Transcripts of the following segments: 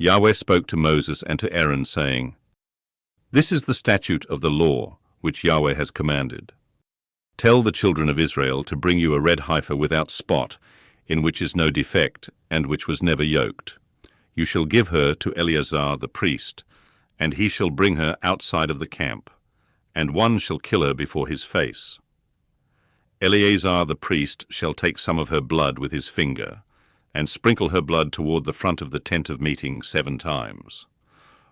Yahweh spoke to Moses and to Aaron, saying, This is the statute of the law which Yahweh has commanded. Tell the children of Israel to bring you a red heifer without spot, in which is no defect, and which was never yoked. You shall give her to Eleazar the priest, and he shall bring her outside of the camp, and one shall kill her before his face. Eleazar the priest shall take some of her blood with his finger, and sprinkle her blood toward the front of the tent of meeting 7 times.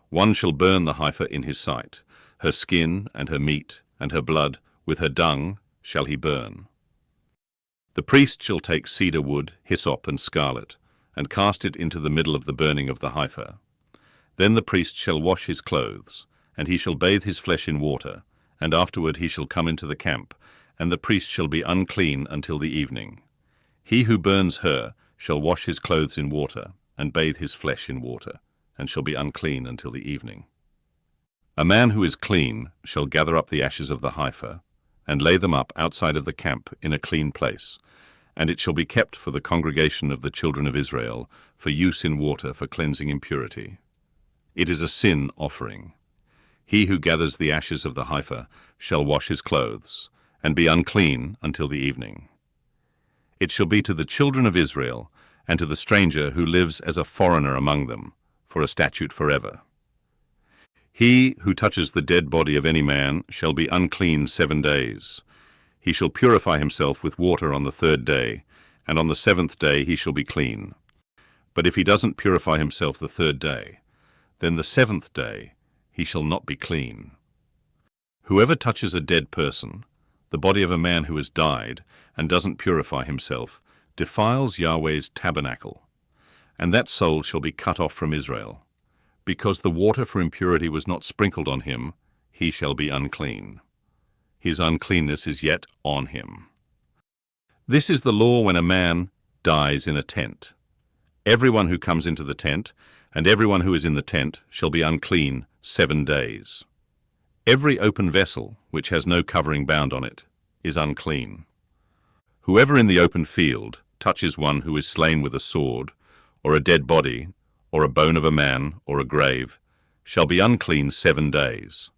One shall burn the heifer in his sight, her skin and her meat and her blood with her dung shall he burn. The priest shall take cedar wood, hyssop, and scarlet, and cast it into the middle of the burning of the heifer. Then the priest shall wash his clothes, and he shall bathe his flesh in water, and afterward he shall come into the camp, and the priest shall be unclean until the evening. He who burns her shall wash his clothes in water, and bathe his flesh in water, and shall be unclean until the evening. A man who is clean shall gather up the ashes of the heifer, and lay them up outside of the camp in a clean place, and it shall be kept for the congregation of the children of Israel, for use in water for cleansing impurity. It is a sin offering. He who gathers the ashes of the heifer shall wash his clothes, and be unclean until the evening. It shall be to the children of Israel, and to the stranger who lives as a foreigner among them, for a statute forever. He who touches the dead body of any man shall be unclean 7 days. He shall purify himself with water on the 3rd day, and on the 7th day he shall be clean. But if he doesn't purify himself the 3rd day, then the 7th day he shall not be clean. Whoever touches a dead person, the body of a man who has died, and doesn't purify himself, defiles Yahweh's tabernacle, and that soul shall be cut off from Israel. Because the water for impurity was not sprinkled on him, he shall be unclean. His uncleanness is yet on him. This is the law when a man dies in a tent. Everyone who comes into the tent, and everyone who is in the tent, shall be unclean 7 days. Every open vessel, which has no covering bound on it, is unclean. Whoever in the open field touches one who is slain with a sword, or a dead body, or a bone of a man, or a grave, shall be unclean 7 days.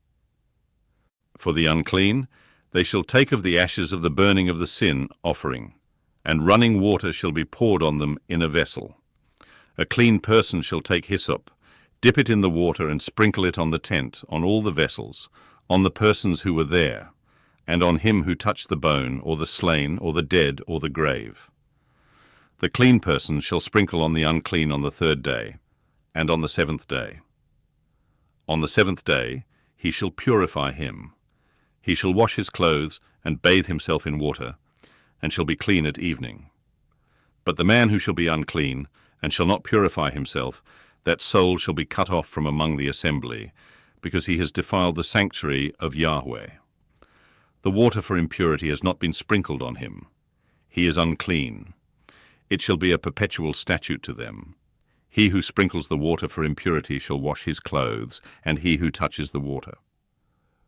For the unclean, they shall take of the ashes of the burning of the sin offering, and running water shall be poured on them in a vessel. A clean person shall take hyssop, dip it in the water, and sprinkle it on the tent, on all the vessels, on the persons who were there, and on him who touched the bone, or the slain, or the dead, or the grave. The clean person shall sprinkle on the unclean on the 3rd day, and on the 7th day. On the 7th day he shall purify him. He shall wash his clothes, and bathe himself in water, and shall be clean at evening. But the man who shall be unclean, and shall not purify himself, that soul shall be cut off from among the assembly, because he has defiled the sanctuary of Yahweh. The water for impurity has not been sprinkled on him. He is unclean. It shall be a perpetual statute to them. He who sprinkles the water for impurity shall wash his clothes, and he who touches the water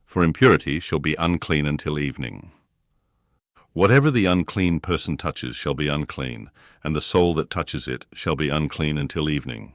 for impurity shall be unclean until evening. Whatever the unclean person touches shall be unclean, and the soul that touches it shall be unclean until evening.